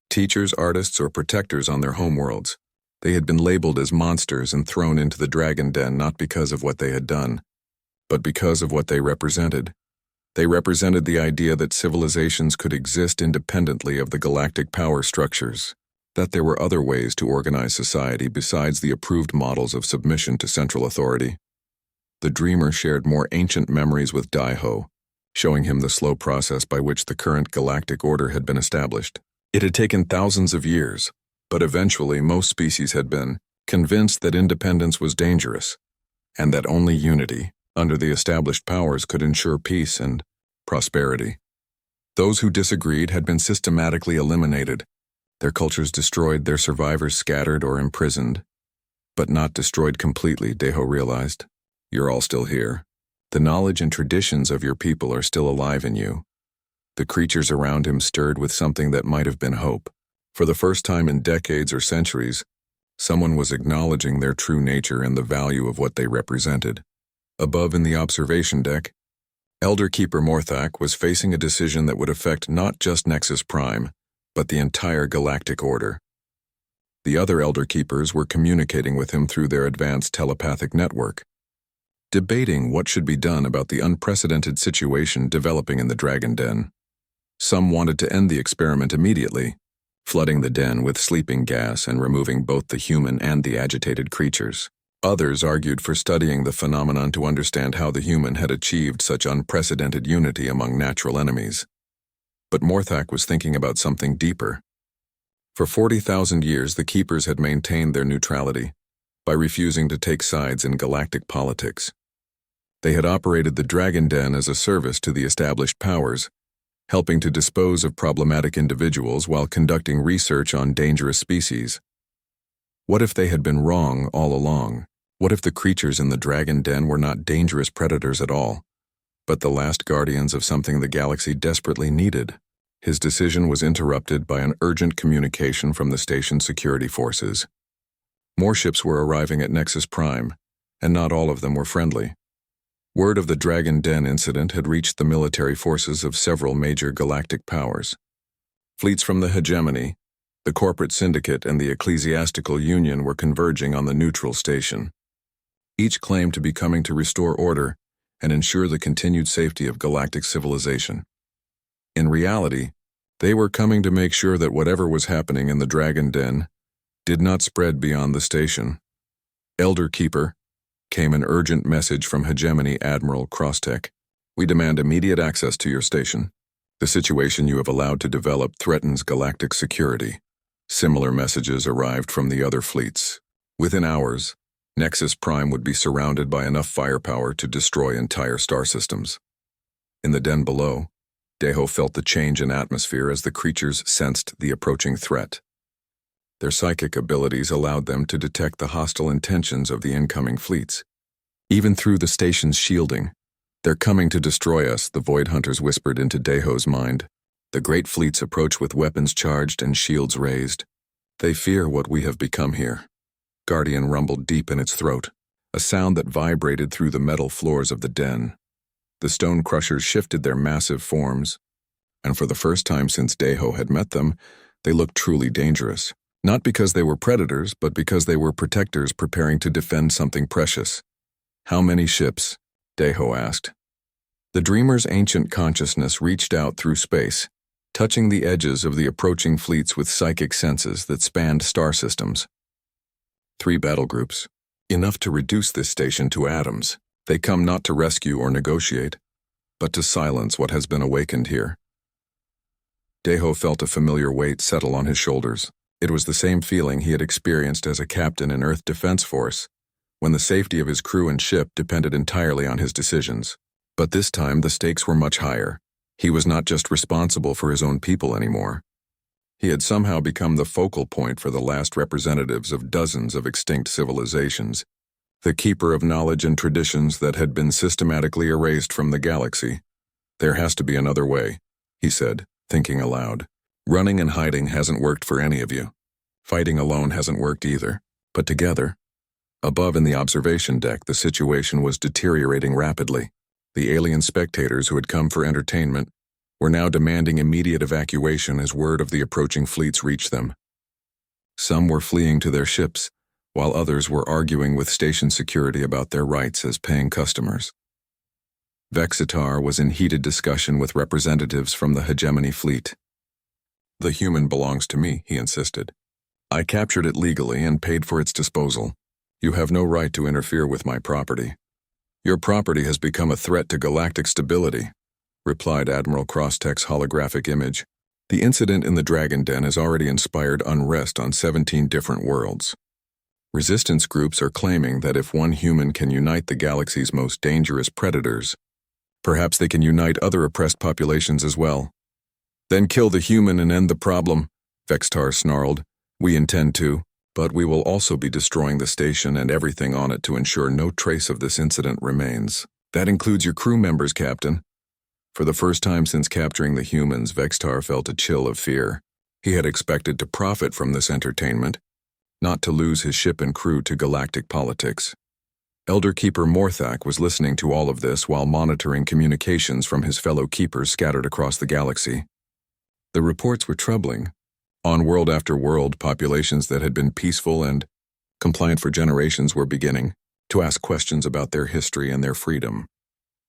Speaker 1: teachers, artists, or protectors on their homeworlds. They had been labeled as monsters and thrown into the Dragon Den not because of what they had done, but because of what they represented. They represented the idea that civilizations could exist independently of the galactic power structures, that there were other ways to organize society besides the approved models of submission to central authority. The dreamer shared more ancient memories with Daiho, showing him the slow process by which the current galactic order had been established. It had taken thousands of years, But eventually, most species had been convinced that independence was dangerous, and that only unity, under the established powers, could ensure peace and prosperity. Those who disagreed had been systematically eliminated, their cultures destroyed, their survivors scattered or imprisoned. But not destroyed completely, Deho realized. You're all still here. The knowledge and traditions of your people are still alive in you. The creatures around him stirred with something that might have been hope. For the first time in decades or centuries, someone was acknowledging their true nature and the value of what they represented. Above in the observation deck, Elder Keeper Morthak was facing a decision that would affect not just Nexus Prime, but the entire galactic order. The other Elder Keepers were communicating with him through their advanced telepathic network, debating what should be done about the unprecedented situation developing in the Dragon Den. Some wanted to end the experiment immediately, flooding the den with sleeping gas and removing both the human and the agitated creatures. Others argued for studying the phenomenon to understand how the human had achieved such unprecedented unity among natural enemies. But Morthak was thinking about something deeper. For 40,000 years, the Keepers had maintained their neutrality by refusing to take sides in galactic politics. They had operated the Dragon Den as a service to the established powers, helping to dispose of problematic individuals while conducting research on dangerous species. What if they had been wrong all along? What if the creatures in the Dragon Den were not dangerous predators at all, but the last guardians of something the galaxy desperately needed? His decision was interrupted by an urgent communication from the station's security forces. More ships were arriving at Nexus Prime, and not all of them were friendly. Word of the Dragon Den incident had reached the military forces of several major galactic powers. Fleets from the hegemony, the corporate syndicate, and the ecclesiastical union were converging on the neutral station. Each claimed to be coming to restore order and ensure the continued safety of galactic civilization. In reality, they were coming to make sure that whatever was happening in the Dragon Den did not spread beyond the station. Elder Keeper, came an urgent message from Hegemony Admiral Crosstech. We demand immediate access to your station. The situation you have allowed to develop threatens galactic security. Similar messages arrived from the other fleets. Within hours, Nexus Prime would be surrounded by enough firepower to destroy entire star systems. In the den below, Deho felt the change in atmosphere as the creatures sensed the approaching threat. Their psychic abilities allowed them to detect the hostile intentions of the incoming fleets. Even through the station's shielding, "They're coming to destroy us," the Void Hunters whispered into Deho's mind. The great fleets approach with weapons charged and shields raised. They fear what we have become here. Guardian rumbled deep in its throat, a sound that vibrated through the metal floors of the den. The stone crushers shifted their massive forms, and for the first time since Deho had met them, they looked truly dangerous. Not because they were predators, but because they were protectors preparing to defend something precious. How many ships? Deho asked. The dreamer's ancient consciousness reached out through space, touching the edges of the approaching fleets with psychic senses that spanned star systems. 3 battle groups. Enough to reduce this station to atoms. They come not to rescue or negotiate, but to silence what has been awakened here. Deho felt a familiar weight settle on his shoulders. It was the same feeling he had experienced as a captain in Earth Defense Force, when the safety of his crew and ship depended entirely on his decisions. But this time the stakes were much higher. He was not just responsible for his own people anymore. He had somehow become the focal point for the last representatives of dozens of extinct civilizations, the keeper of knowledge and traditions that had been systematically erased from the galaxy. There has to be another way, he said, thinking aloud. Running and hiding hasn't worked for any of you. Fighting alone hasn't worked either. But together. Above in the observation deck, the situation was deteriorating rapidly. The alien spectators who had come for entertainment were now demanding immediate evacuation as word of the approaching fleets reached them. Some were fleeing to their ships, while others were arguing with station security about their rights as paying customers. Vexitar was in heated discussion with representatives from the Hegemony fleet. "The human belongs to me," he insisted. "I captured it legally and paid for its disposal. You have no right to interfere with my property." "Your property has become a threat to galactic stability," replied Admiral Crosstech's holographic image. The incident in the Dragon Den has already inspired unrest on 17 different worlds. Resistance groups are claiming that if one human can unite the galaxy's most dangerous predators, perhaps they can unite other oppressed populations as well. Then kill the human and end the problem, Vextar snarled. We intend to, but we will also be destroying the station and everything on it to ensure no trace of this incident remains. That includes your crew members, Captain. For the first time since capturing the humans, Vextar felt a chill of fear. He had expected to profit from this entertainment, not to lose his ship and crew to galactic politics. Elder Keeper Morthak was listening to all of this while monitoring communications from his fellow keepers scattered across the galaxy. The reports were troubling. On world after world, populations that had been peaceful and compliant for generations were beginning to ask questions about their history and their freedom.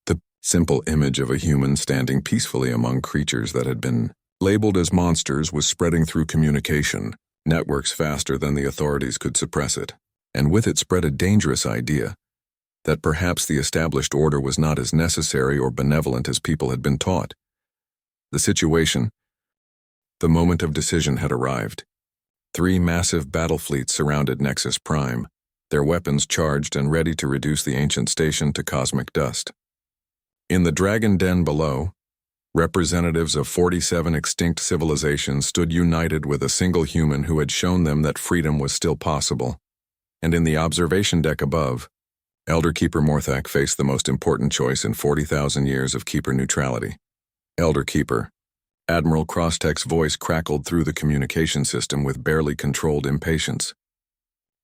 Speaker 1: The simple image of a human standing peacefully among creatures that had been labeled as monsters was spreading through communication networks faster than the authorities could suppress it, and with it spread a dangerous idea that perhaps the established order was not as necessary or benevolent as people had been taught. The moment of decision had arrived. 3 massive battle fleets surrounded Nexus Prime, their weapons charged and ready to reduce the ancient station to cosmic dust. In the Dragon Den below, representatives of 47 extinct civilizations stood united with a single human who had shown them that freedom was still possible. And in the observation deck above, Elder Keeper Morthak faced the most important choice in 40,000 years of Keeper neutrality. Elder Keeper. Admiral Crosstech's voice crackled through the communication system with barely controlled impatience.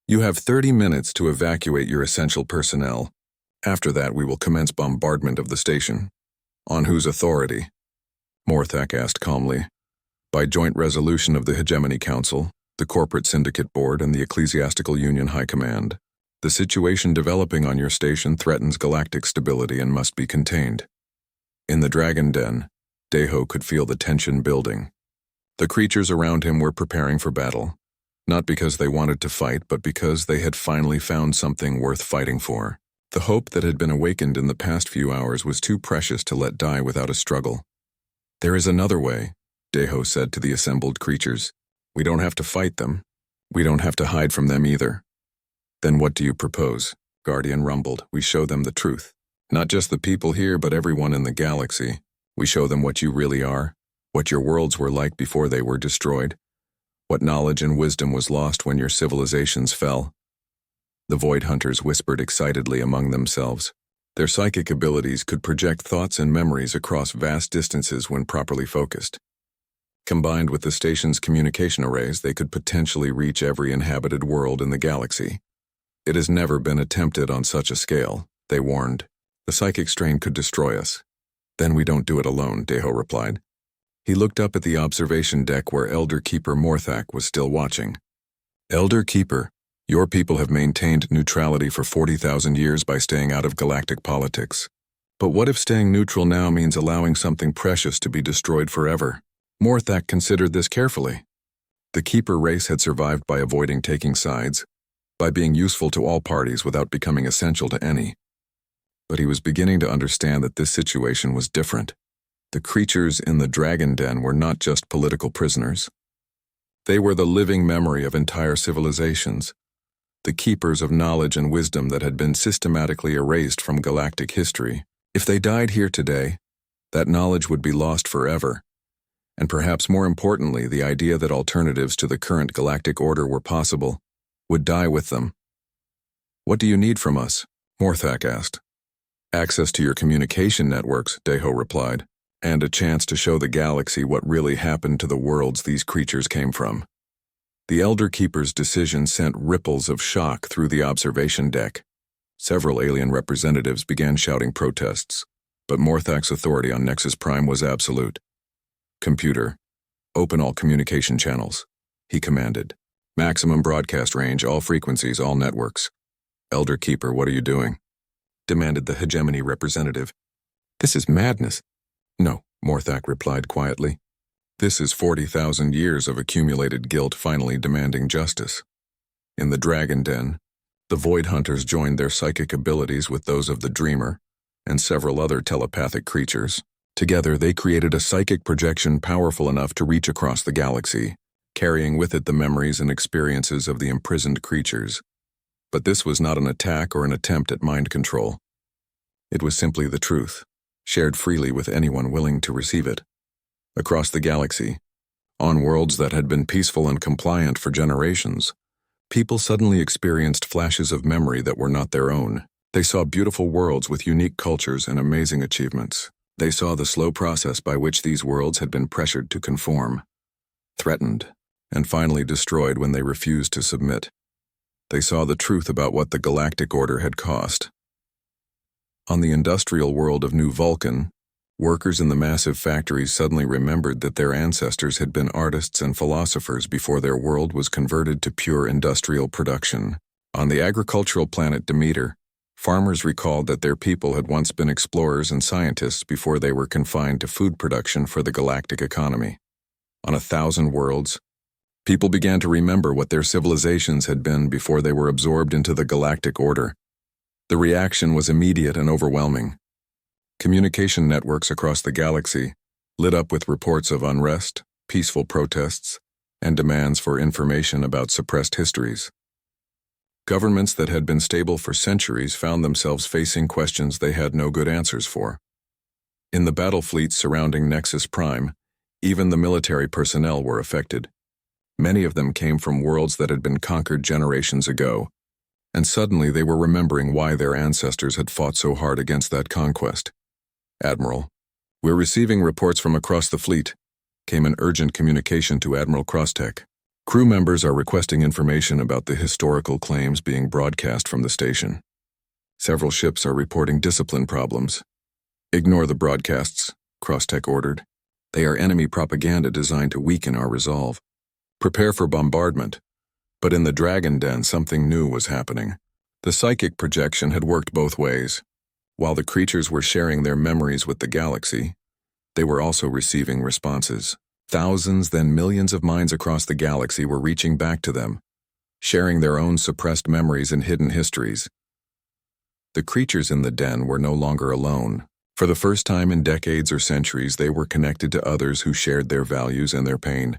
Speaker 1: You have 30 minutes to evacuate your essential personnel. After that, we will commence bombardment of the station. On whose authority? Morthak asked calmly. By joint resolution of the Hegemony Council, the Corporate Syndicate Board, and the Ecclesiastical Union High Command. The situation developing on your station threatens galactic stability and must be contained. In the Dragon Den, Deho could feel the tension building. The creatures around him were preparing for battle, not because they wanted to fight, but because they had finally found something worth fighting for. The hope that had been awakened in the past few hours was too precious to let die without a struggle. There is another way, Deho said to the assembled creatures. We don't have to fight them. We don't have to hide from them either. Then what do you propose? Guardian rumbled. We show them the truth. Not just the people here, but everyone in the galaxy. We show them what you really are, what your worlds were like before they were destroyed, what knowledge and wisdom was lost when your civilizations fell. The Void Hunters whispered excitedly among themselves. Their psychic abilities could project thoughts and memories across vast distances when properly focused. Combined with the station's communication arrays, they could potentially reach every inhabited world in the galaxy. It has never been attempted on such a scale, they warned. The psychic strain could destroy us. Then we don't do it alone, Deho replied. He looked up at the observation deck where Elder Keeper Morthak was still watching. Elder Keeper, your people have maintained neutrality for 40,000 years by staying out of galactic politics. But what if staying neutral now means allowing something precious to be destroyed forever? Morthak considered this carefully. The Keeper race had survived by avoiding taking sides, by being useful to all parties without becoming essential to any. But he was beginning to understand that this situation was different. The creatures in the Dragon Den were not just political prisoners. They were the living memory of entire civilizations, the keepers of knowledge and wisdom that had been systematically erased from galactic history. If they died here today, that knowledge would be lost forever. And perhaps more importantly, the idea that alternatives to the current galactic order were possible would die with them. What do you need from us? Morthak asked. Access to your communication networks, Deho replied, and a chance to show the galaxy what really happened to the worlds these creatures came from. The Elder Keeper's decision sent ripples of shock through the observation deck. Several alien representatives began shouting protests, but Morthak's authority on Nexus Prime was absolute. Computer, open all communication channels, he commanded. Maximum broadcast range, all frequencies, all networks. Elder Keeper, what are you doing? Demanded the Hegemony representative. This is madness. No, Morthak replied quietly. This is 40,000 years of accumulated guilt finally demanding justice. In the Dragon Den, the Void Hunters joined their psychic abilities with those of the Dreamer and several other telepathic creatures. Together, they created a psychic projection powerful enough to reach across the galaxy, carrying with it the memories and experiences of the imprisoned creatures. But this was not an attack or an attempt at mind control. It was simply the truth, shared freely with anyone willing to receive it. Across the galaxy, on worlds that had been peaceful and compliant for generations, people suddenly experienced flashes of memory that were not their own. They saw beautiful worlds with unique cultures and amazing achievements. They saw the slow process by which these worlds had been pressured to conform, threatened, and finally destroyed when they refused to submit. They saw the truth about what the galactic order had cost. On the industrial world of New Vulcan, workers in the massive factories suddenly remembered that their ancestors had been artists and philosophers before their world was converted to pure industrial production. On the agricultural planet Demeter, farmers recalled that their people had once been explorers and scientists before they were confined to food production for the galactic economy. On 1,000 worlds, people began to remember what their civilizations had been before they were absorbed into the galactic order. The reaction was immediate and overwhelming. Communication networks across the galaxy lit up with reports of unrest, peaceful protests, and demands for information about suppressed histories. Governments that had been stable for centuries found themselves facing questions they had no good answers for. In the battle fleets surrounding Nexus Prime, even the military personnel were affected. Many of them came from worlds that had been conquered generations ago, and suddenly they were remembering why their ancestors had fought so hard against that conquest. "Admiral, we're receiving reports from across the fleet," came an urgent communication to Admiral Crosstech. "Crew members are requesting information about the historical claims being broadcast from the station. Several ships are reporting discipline problems." "Ignore the broadcasts," Crosstech ordered. "They are enemy propaganda designed to weaken our resolve. Prepare for bombardment." But in the Dragon Den, something new was happening. The psychic projection had worked both ways. While the creatures were sharing their memories with the galaxy, they were also receiving responses. Thousands, then millions of minds across the galaxy were reaching back to them, sharing their own suppressed memories and hidden histories. The creatures in the den were no longer alone. For the first time in decades or centuries, they were connected to others who shared their values and their pain.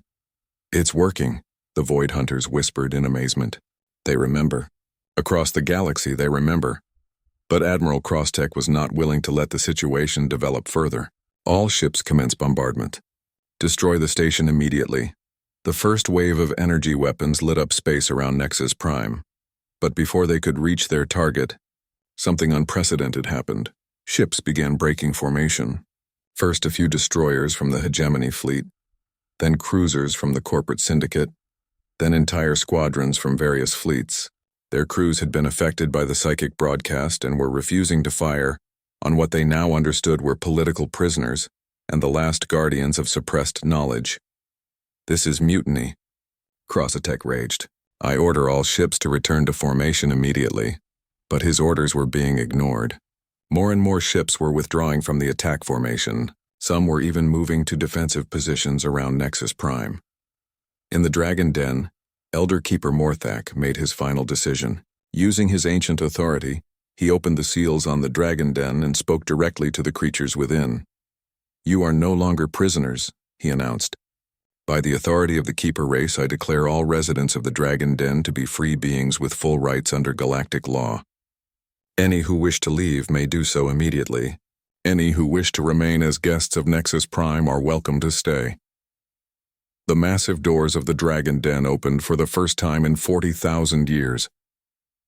Speaker 1: "It's working," the Void Hunters whispered in amazement. "They remember. Across the galaxy, they remember." But Admiral Crosstech was not willing to let the situation develop further. "All ships commence bombardment. Destroy the station immediately." The first wave of energy weapons lit up space around Nexus Prime. But before they could reach their target, something unprecedented happened. Ships began breaking formation. First a few destroyers from the Hegemony fleet, then cruisers from the corporate syndicate, then entire squadrons from various fleets. Their crews had been affected by the psychic broadcast and were refusing to fire on what they now understood were political prisoners and the last guardians of suppressed knowledge. "This is mutiny," Crosstech raged. "I order all ships to return to formation immediately." But his orders were being ignored. More and more ships were withdrawing from the attack formation. Some were even moving to defensive positions around Nexus Prime. In the Dragon Den, Elder Keeper Morthak made his final decision. Using his ancient authority, he opened the seals on the Dragon Den and spoke directly to the creatures within. "You are no longer prisoners," he announced. "By the authority of the Keeper race, I declare all residents of the Dragon Den to be free beings with full rights under galactic law. Any who wish to leave may do so immediately. Any who wish to remain as guests of Nexus Prime are welcome to stay." The massive doors of the Dragon Den opened for the first time in 40,000 years.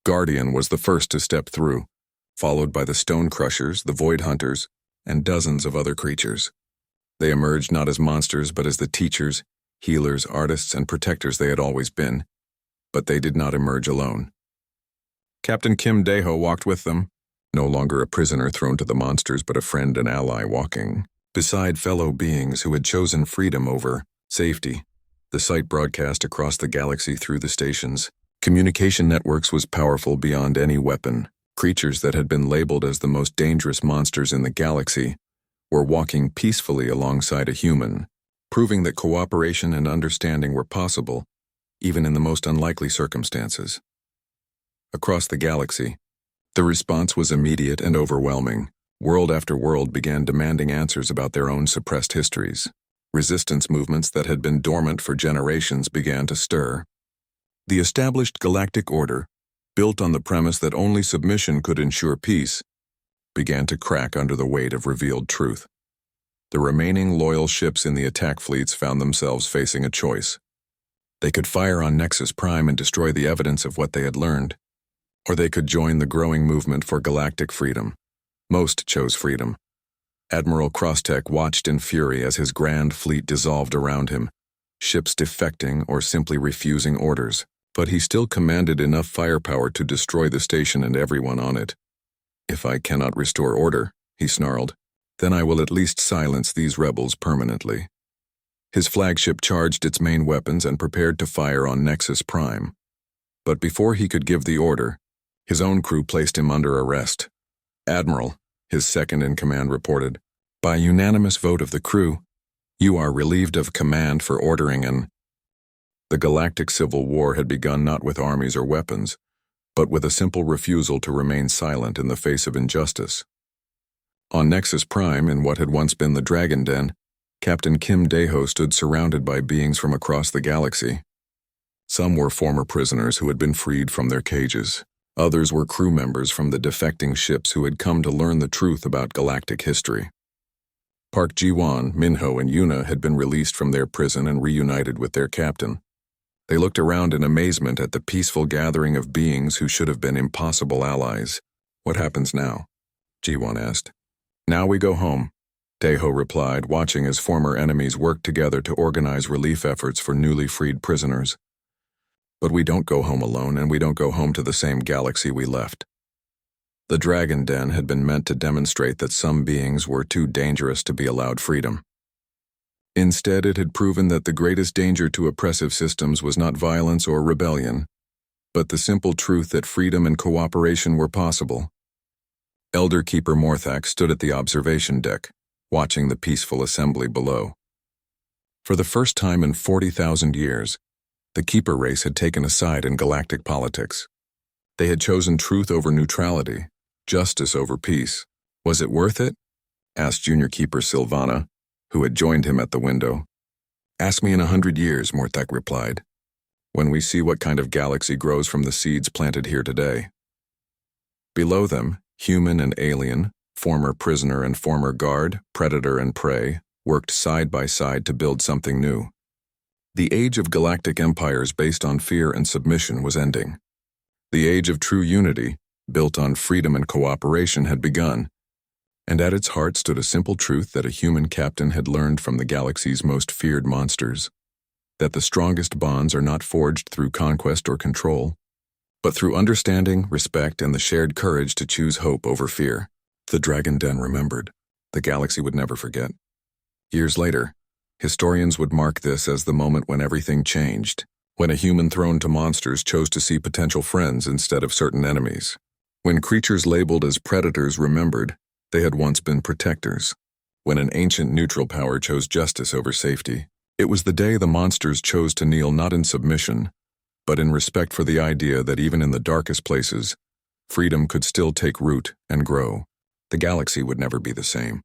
Speaker 1: Guardian was the first to step through, followed by the Stone Crushers, the Void Hunters, and dozens of other creatures. They emerged not as monsters but as the teachers, healers, artists, and protectors they had always been. But they did not emerge alone. Captain Kim Daeho walked with them, no longer a prisoner thrown to the monsters but a friend and ally walking beside fellow beings who had chosen freedom over safety. The sight broadcast across the galaxy through the stations. Communication networks was powerful beyond any weapon. Creatures that had been labeled as the most dangerous monsters in the galaxy were walking peacefully alongside a human, proving that cooperation and understanding were possible, even in the most unlikely circumstances. Across the galaxy, the response was immediate and overwhelming. World after world began demanding answers about their own suppressed histories. Resistance movements that had been dormant for generations began to stir. The established galactic order, built on the premise that only submission could ensure peace, began to crack under the weight of revealed truth. The remaining loyal ships in the attack fleets found themselves facing a choice. They could fire on Nexus Prime and destroy the evidence of what they had learned, or they could join the growing movement for galactic freedom. Most chose freedom. Admiral Crosstech watched in fury as his grand fleet dissolved around him, ships defecting or simply refusing orders, but he still commanded enough firepower to destroy the station and everyone on it. "If I cannot restore order," he snarled, "then I will at least silence these rebels permanently." His flagship charged its main weapons and prepared to fire on Nexus Prime. But before he could give the order, his own crew placed him under arrest. "Admiral," his second-in-command reported, "by unanimous vote of the crew, you are relieved of command for ordering an—" The galactic civil war had begun not with armies or weapons, but with a simple refusal to remain silent in the face of injustice. On Nexus Prime, in what had once been the Dragon Den, Captain Kim Daeho stood surrounded by beings from across the galaxy. Some were former prisoners who had been freed from their cages. Others were crew members from the defecting ships who had come to learn the truth about galactic history. Park Ji-won, Minho, and Yuna had been released from their prison and reunited with their captain. They looked around in amazement at the peaceful gathering of beings who should have been impossible allies. "What happens now?" Ji-won asked. "Now we go home," Daeho replied, watching as former enemies worked together to organize relief efforts for newly freed prisoners. "But we don't go home alone, and we don't go home to the same galaxy we left." The Dragon Den had been meant to demonstrate that some beings were too dangerous to be allowed freedom. Instead, it had proven that the greatest danger to oppressive systems was not violence or rebellion, but the simple truth that freedom and cooperation were possible. Elder Keeper Morthak stood at the observation deck, watching the peaceful assembly below. For the first time in 40,000 years, the Keeper race had taken a side in galactic politics. They had chosen truth over neutrality, justice over peace. "Was it worth it?" asked Junior Keeper Sylvana, who had joined him at the window. "Ask me in 100 years, Morthak replied, "when we see what kind of galaxy grows from the seeds planted here today." Below them, human and alien, former prisoner and former guard, predator and prey, worked side by side to build something new. The age of galactic empires based on fear and submission was ending. The age of true unity, built on freedom and cooperation, had begun, and at its heart stood a simple truth that a human captain had learned from the galaxy's most feared monsters: that the strongest bonds are not forged through conquest or control, but through understanding, respect, and the shared courage to choose hope over fear. The Dragon Den remembered. The galaxy would never forget. Years later, historians would mark this as the moment when everything changed, when a human thrown to monsters chose to see potential friends instead of certain enemies. When creatures labeled as predators remembered they had once been protectors. When an ancient neutral power chose justice over safety. It was the day the monsters chose to kneel not in submission, but in respect for the idea that even in the darkest places, freedom could still take root and grow. The galaxy would never be the same.